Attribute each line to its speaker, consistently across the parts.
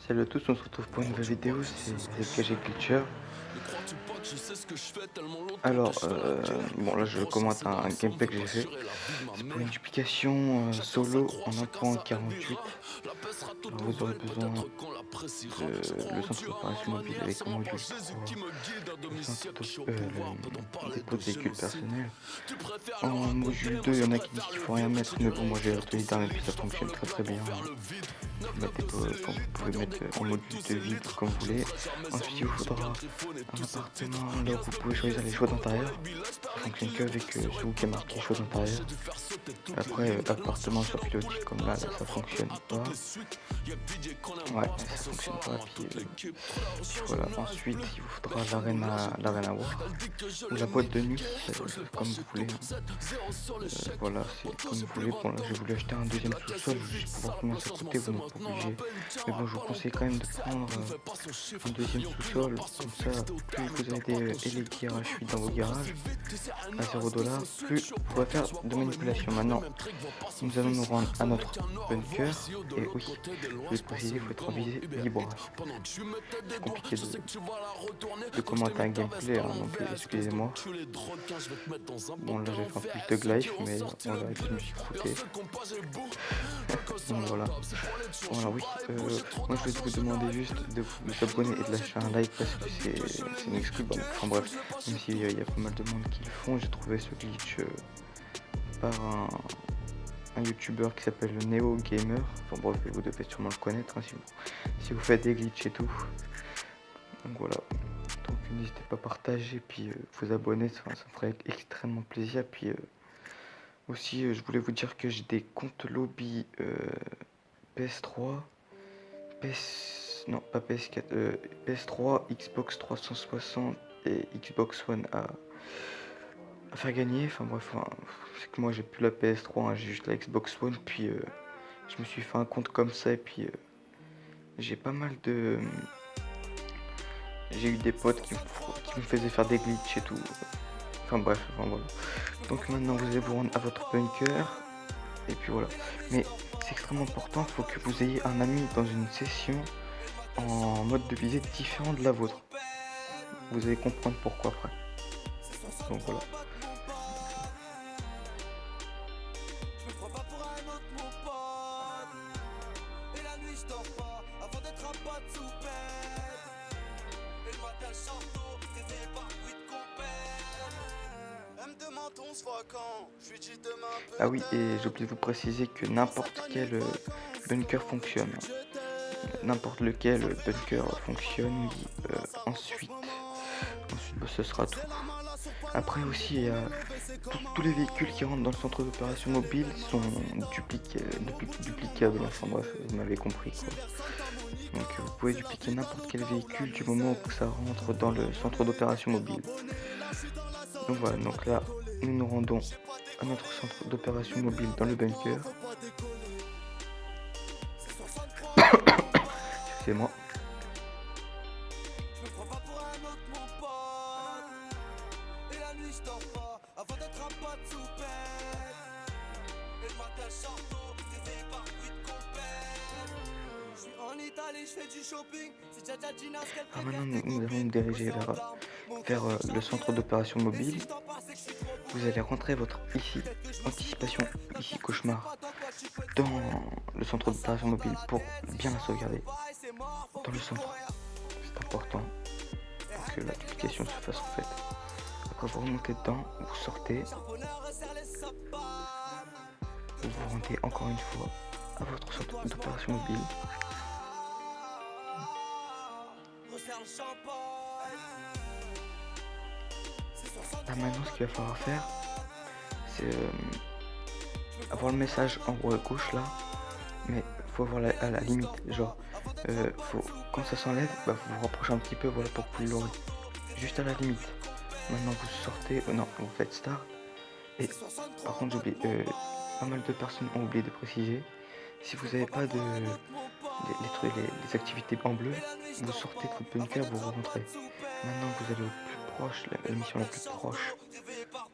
Speaker 1: Salut à tous, on se retrouve pour une nouvelle vidéo, c'est ZKG Glitcher. Alors, bon là je commente un gameplay que j'ai fait. C'est pour une duplication solo en 1.48. Alors vous aurez besoin de le centre d'opération mobile avec un module 3, le centre le dépôt de véhicules personnels. En module 2, il y en a qui disent qu'il faut rien mettre, mais bon moi j'ai retenu le dernier puis ça fonctionne très bien. Vous mettez quand vous pouvez mettre en module de vide comme vous voulez. Ensuite il vous faudra un appartement là où vous pouvez choisir les choix d'intérieur. Ça fonctionne qu'avec celui qui est marqué choix d'intérieur. Après appartement sur pilotis comme là ça fonctionne pas. Ouais ça fonctionne pas. Puis voilà. Ensuite il vous faudra l'arène à work ou la boîte de nuit comme vous voulez. Voilà c'est comme vous voulez. Bon là j'ai voulu acheter un deuxième sous-sol juste pour voir combien ça coûtait. Vous n'êtes pas obligé. Mais bon je vous conseille quand même de prendre un deuxième sous-sol. Comme ça plus vous avez des électriques 8 dans vos garages à 0$, plus vous pourrez faire de manipulation. Maintenant nous allons nous rendre à notre bunker. Et oui, je vais préciser, il faut être en visée libre. C'est compliqué de commenter un gameplay, hein, donc excusez-moi. Bon là j'ai fait un plus de glaive, mais on verra que je me suis croûté. Donc voilà. Voilà oui, moi je vais vous demander juste de vous abonner et de lâcher un like parce que c'est une exclu. Bon, enfin bref, même s'il y a pas mal de monde qui le font, j'ai trouvé ce glitch par un youtubeur qui s'appelle Neo Gamer. Enfin bref, vous devez sûrement le connaître hein, si vous faites des glitches et tout. Donc voilà. Donc n'hésitez pas à partager puis vous abonner, ça me ferait extrêmement plaisir. Puis aussi je voulais vous dire que j'ai des comptes lobby PS3, non pas PS4, PS3, Xbox 360 et Xbox One à faire gagner. Enfin bref, c'est que moi j'ai plus la PS3, hein, j'ai juste la Xbox One. Puis je me suis fait un compte comme ça et puis j'ai pas mal de... J'ai eu des potes qui me faisaient faire des glitches et tout. Enfin bref, voilà. Donc maintenant vous allez vous rendre à votre bunker. Et puis voilà. Mais c'est extrêmement important, il faut que vous ayez un ami dans une session en mode de visée différent de la vôtre. Vous allez comprendre pourquoi après. Donc voilà. Ah oui, et j'ai oublié de vous préciser que n'importe quel bunker fonctionne. N'importe lequel bunker fonctionne, oui. Ensuite bah, ce sera tout. Après aussi, il y a tous les véhicules qui rentrent dans le centre d'opération mobile sont duplicables. Enfin bref, vous m'avez compris quoi. Donc vous pouvez dupliquer n'importe quel véhicule du moment où ça rentre dans le centre d'opération mobile. Donc voilà, donc là nous nous rendons à notre centre d'opération mobile dans le bunker. Excusez-moi. Alors maintenant nous allons nous diriger vers le centre d'opération mobile. Vous allez rentrer votre anticipation cauchemar dans le centre d'opération mobile pour bien la sauvegarder dans le centre. C'est important pour que la duplication se fasse en fait. Après vous remontez dedans, vous sortez, vous vous rendez encore une fois à votre centre d'opération mobile. Là maintenant ce qu'il va falloir faire c'est avoir le message en haut à gauche là, mais faut avoir à la limite, genre quand ça s'enlève, bah vous vous rapprochez un petit peu, voilà, pour que vous l'aurez juste à la limite. Maintenant vous sortez, non vous faites start. Et par contre j'ai oublié, pas mal de personnes ont oublié de préciser, si vous n'avez pas les activités en bleu, vous sortez de votre bunker, vous rentrez. Maintenant vous allez au plus proche, la mission la plus proche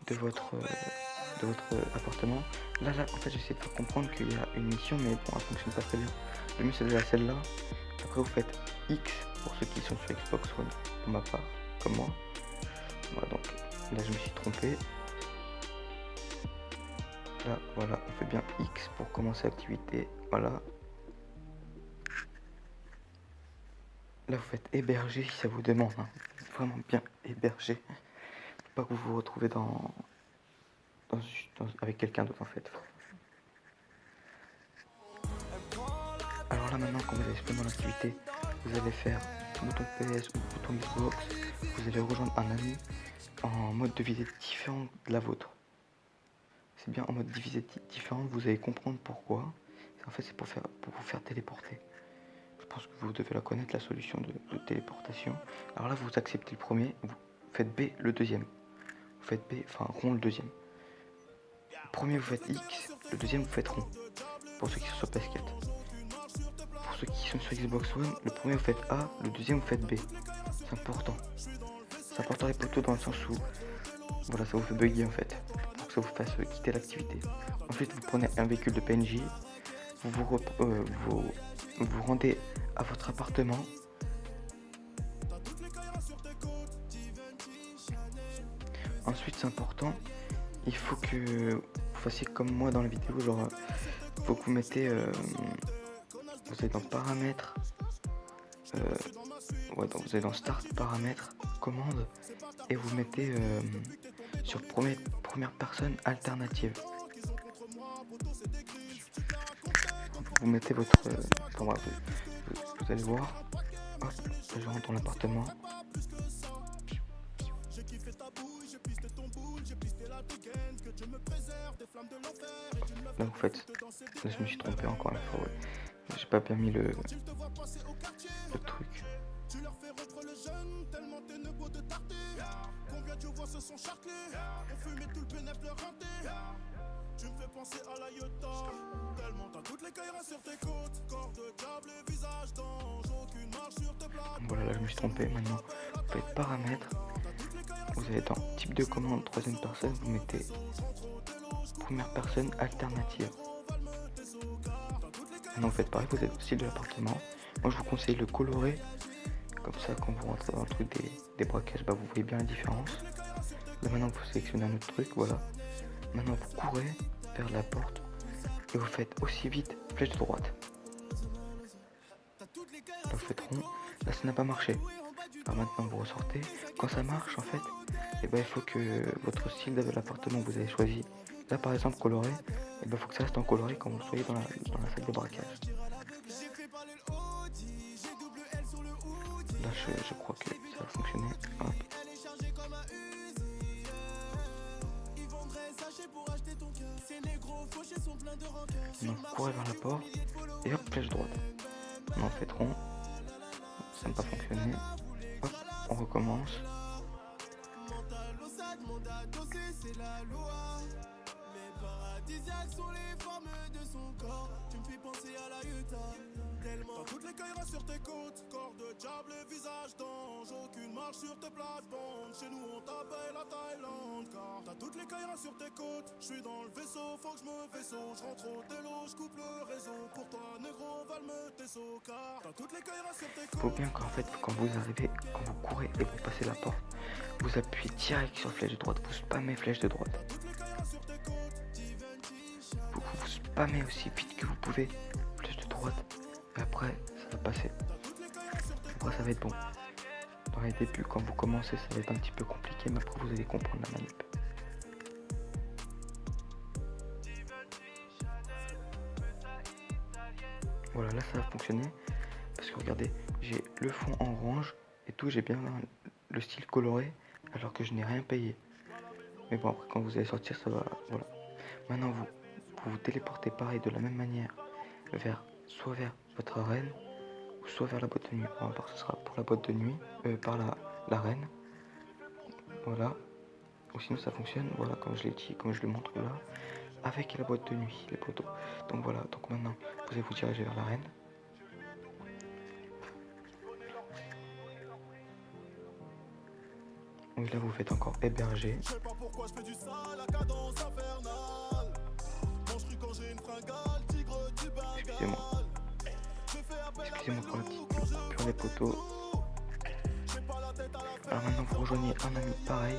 Speaker 1: de votre appartement. Là en fait j'essaie de faire comprendre qu'il y a une mission, mais bon elle fonctionne pas très bien. Le mieux c'est déjà celle-là, Après vous faites X pour ceux qui sont sur Xbox One, pour ma part, comme moi. Voilà, donc là je me suis trompé. Là voilà, on fait bien X pour commencer l'activité. Voilà. Là vous faites héberger si ça vous demande, hein. Vraiment bien héberger. Faut pas que vous vous retrouvez avec quelqu'un d'autre en fait. Alors là maintenant quand vous allez se dans l'activité, vous allez faire bouton PS ou bouton Xbox, vous allez rejoindre un ami en mode de visée différent de la vôtre. C'est bien en mode de visée différent, vous allez comprendre pourquoi. En fait c'est pour vous faire téléporter. Je pense que vous devez la connaître, la solution de téléportation. Alors là vous acceptez le premier, vous faites B le deuxième. Vous faites B, enfin rond le deuxième. Le premier vous faites X, le deuxième vous faites rond. Pour ceux qui sont sur PS4. Pour ceux qui sont sur Xbox One, le premier vous faites A, le deuxième vous faites B. C'est important. C'est important les poteaux dans le sens où voilà, ça vous fait bugger en fait. Pour que ça vous fasse quitter l'activité. Ensuite vous prenez un véhicule de PNJ, vous rendez à votre appartement. Ensuite c'est important, il faut que vous fassiez comme moi dans la vidéo, genre il faut que vous mettez vous allez dans paramètres, ouais, donc vous allez dans start paramètres, commande, et vous mettez sur première personne alternative. Vous mettez votre enfin, voilà, vous allez voir, hop, je rentre dans l'appartement. Là vous faites, là je me suis trompé encore une fois, ouais. J'ai pas bien mis le truc. Voilà, là je me suis trompé. Maintenant vous faites paramètres, vous allez dans type de commande troisième personne, vous mettez première personne alternative. Maintenant vous faites pareil, vous êtes au style de l'appartement. Moi je vous conseille le colorer, comme ça quand vous rentrez dans le truc des braquages, bah, vous voyez bien la différence. Là maintenant vous sélectionnez un autre truc, voilà. Maintenant vous courez vers la porte et vous faites aussi vite flèche de droite. Là vous faites rond, là ça n'a pas marché. Alors maintenant vous ressortez, quand ça marche en fait, et ben il faut que votre style de l'appartement que vous avez choisi, là par exemple coloré, et ben il faut que ça reste en coloré quand vous soyez dans la salle de braquage. Là je crois que ça va fonctionner. Hop. Donc vous courez vers la porte et hop, flèche droite. On en fait rond, ça n'a pas fonctionné. Hop, on recommence.
Speaker 2: Dans toutes les cailleras sur tes côtes, corps de diable et visage d'ange, aucune marche sur tes plates-bandes. Chez nous on t'appelle la Thaïlande, car t'as toutes les cailleras sur tes côtes. Je suis dans le vaisseau, faut que je me vaisseau. Je rentre au télo, je coupe le réseau. Pour toi, négro, valme tes sauts, car t'as toutes les cailleras sur tes côtes.
Speaker 1: Faut bien qu'en fait, quand vous arrivez, quand vous courez et vous passez la porte, vous appuyez direct sur flèche de droite, vous spammez flèche de droite. Vous spammez aussi vite que vous pouvez flèche de droite. Et après, ça va passer. Après, ça va être bon. Dans les débuts, quand vous commencez, ça va être un petit peu compliqué, mais après, vous allez comprendre la manip. Voilà, là, ça va fonctionner. Parce que regardez, j'ai le fond en orange et tout, j'ai bien le style coloré, alors que je n'ai rien payé. Mais bon, après, quand vous allez sortir, ça va. Voilà. Maintenant, vous téléportez pareil de la même manière soit vers votre arène ou soit vers la boîte de nuit. Bon, à part ce sera pour la boîte de nuit, par l'arène. Voilà. Ou sinon ça fonctionne, voilà, comme je l'ai dit, comme je le montre là, avec la boîte de nuit, les poteaux. Donc voilà, donc maintenant vous allez vous diriger vers l'arène. Oui, là vous faites encore héberger.
Speaker 2: Je sais pas pourquoi je fais du sale, la cadence infernale. Quand je crie quand j'ai une fringale, tigre du Bengale.
Speaker 1: Excusez-moi.
Speaker 2: Je fais appel
Speaker 1: Excusez-moi pour la petite coupure les poteaux. Alors maintenant vous rejoignez un ami pareil.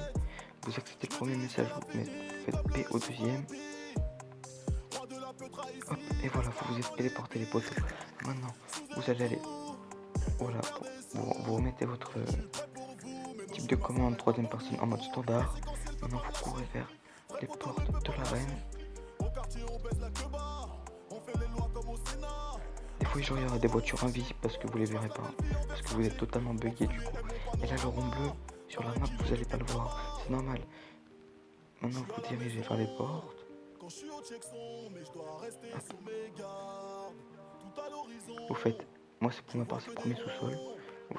Speaker 1: Vous acceptez le premier message, vous faites P au deuxième. Hop, et voilà, vous êtes téléporté les poteaux. Maintenant, vous allez aller. Voilà, vous remettez votre type de commande troisième personne en mode standard. Maintenant vous courez vers les portes de l'arène. Des fois il y aura des voitures invisibles parce que vous les verrez pas, parce que vous êtes totalement bugué du coup. Et là le rond bleu sur la map vous n'allez pas le voir, c'est normal. Maintenant vous dirigez vers les portes. Vous faites, moi c'est pour ma part c'est le premier sous-sol.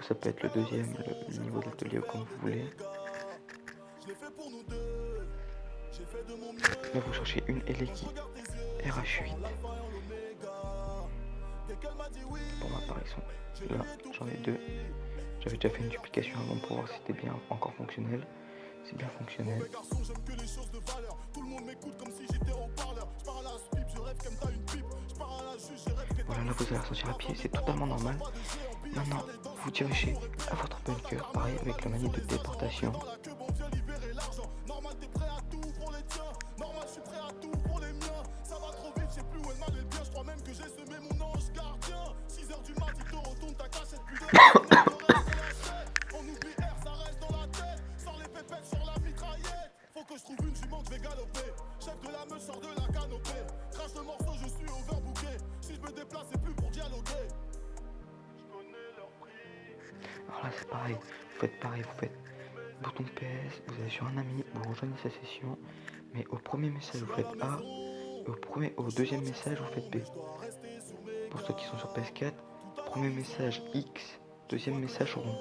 Speaker 1: Ça peut être le deuxième, le niveau de l'atelier comme vous voulez. Là vous cherchez une Eleki RH8. Pour ma part ils sont là, j'en ai deux. J'avais déjà fait une duplication avant pour voir si c'était bien encore fonctionnel. C'est bien fonctionnel. Voilà, là vous allez ressentir à pied, c'est totalement normal. Maintenant, vous dirigez à votre bunker, pareil avec la manette de téléportation. Alors là c'est pareil, vous faites bouton PS, vous allez sur un ami, vous rejoignez sa session, mais au premier message vous faites A, au deuxième message vous faites B. Pour ceux qui sont sur PS4, premier message X, deuxième message rond.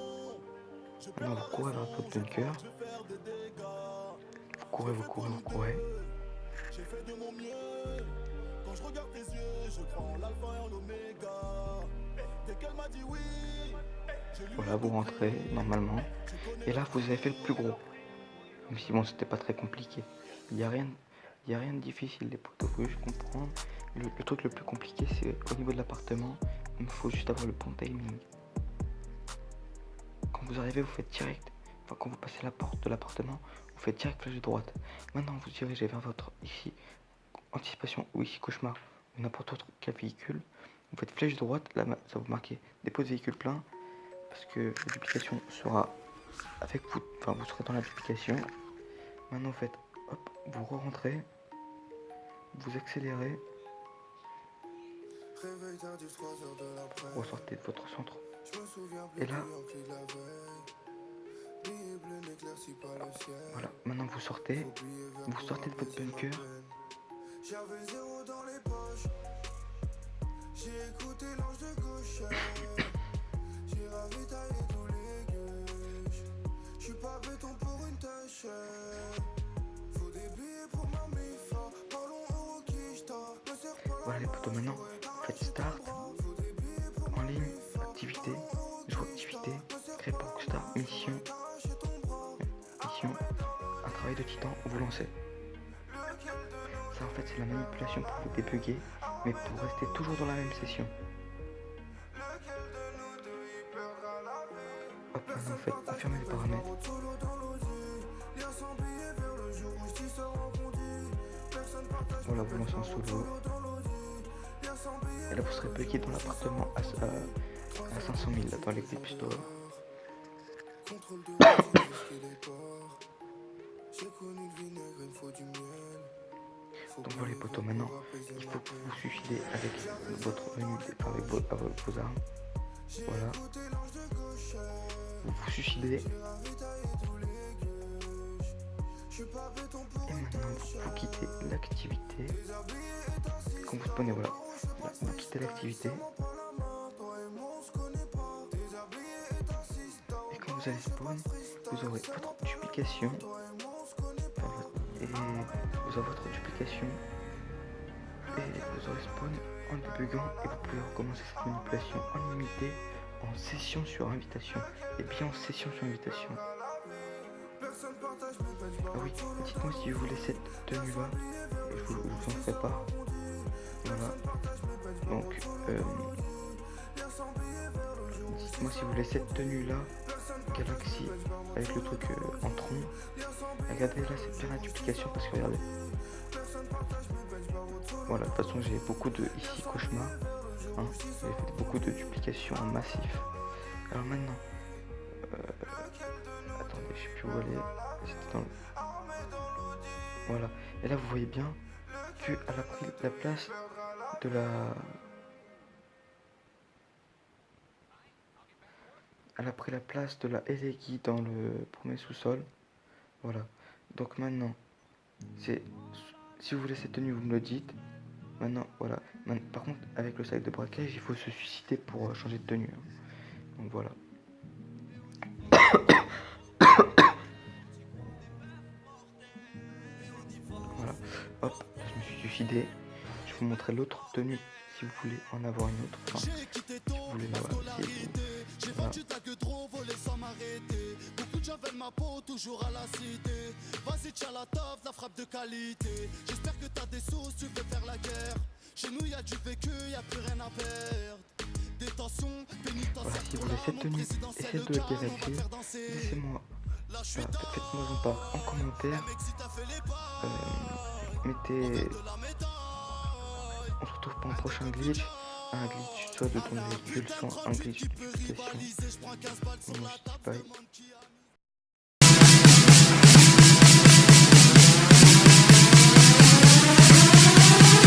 Speaker 1: Maintenant vous courez vers votre bunker, vous courez. Voilà, vous rentrez normalement. Et là, vous avez fait le plus gros. Même si bon, c'était pas très compliqué. Il n'y a rien de difficile, les potes. Faut juste comprendre. Le truc le plus compliqué, c'est au niveau de l'appartement. Il faut juste avoir le bon timing. Quand vous arrivez, vous faites direct. Enfin, quand vous passez la porte de l'appartement, vous faites direct flèche droite. Maintenant, vous dirigez vers votre ici anticipation ou ici cauchemar ou n'importe autre quel véhicule. Vous faites flèche droite. Là, ça vous marquez dépôt de véhicule plein. Parce que la duplication sera avec vous, enfin vous serez dans la duplication. Maintenant vous faites, hop, vous re-rentrez, vous accélérez, vous ressortez de votre centre. Et là, voilà, maintenant vous sortez de votre bunker. Voilà les potos, maintenant faites start, en ligne, activité, joue activité, créer pour Rockstar, mission, un travail de titan, vous lancez. Ça en fait c'est la manipulation pour vous débugger, mais pour rester toujours dans la même session. Hop, maintenant faites confirmer les paramètres. Voilà, vous lancez en solo. Et là vous serez bloqué dans l'appartement à 500 000 là, dans l'Eclipse Store. Donc voilà les potos, maintenant il faut que vous vous suicidez avec votre menu, avec vos armes. Voilà. Vous vous suicidez. Et maintenant vous quittez l'activité. Quand vous spawnez, voilà. Là, vous quittez l'activité. Et quand vous allez spawn, vous aurez votre duplication. Et vous aurez votre duplication. Et vous aurez spawn en débuguant. Et vous pouvez recommencer cette manipulation en limité, en session sur invitation. Et bien en session sur invitation. Ah oui, dites-moi si vous voulez cette tenue là, je vous en ferai pas. Voilà. Donc moi, si vous voulez cette tenue-là, Galaxy, avec le truc en tronc, regardez là cette paire à duplication parce que regardez. Voilà, de toute façon, j'ai beaucoup de ici cauchemar. Hein, j'ai fait beaucoup de duplications en massif. Alors maintenant, attendez, je sais plus où aller. C'était dans le... Voilà. Et là, vous voyez bien qu'elle a pris la place de la... Elle a pris la place de la Elegi dans le premier sous-sol. Voilà. Donc maintenant, c'est... Si vous voulez cette tenue, vous me le dites. Maintenant, voilà. Par contre, avec le sac de braquage, il faut se suicider pour changer de tenue. Donc voilà. Voilà. Hop, je me suis suicidé. Je vais vous montrer l'autre tenue si vous voulez en avoir une autre. Enfin, si vous voulez l'avoir. Voilà.
Speaker 2: J'avais ma peau toujours à la cité. Vas-y, tiens la toffe, la frappe de qualité. J'espère que t'as des sous, tu veux faire la guerre. Chez nous y'a du vécu, y'a plus rien à perdre. Détention, pénitentiaire.
Speaker 1: Voilà, si vous voulez cette tenue et cette de Galaxy, laissez-moi. Faites-moi en part en commentaire. Mettez. On se retrouve pour un prochain glitch. Un glitch soit de ton véhicule, soit un glitch de duplication. Moi je dis bye.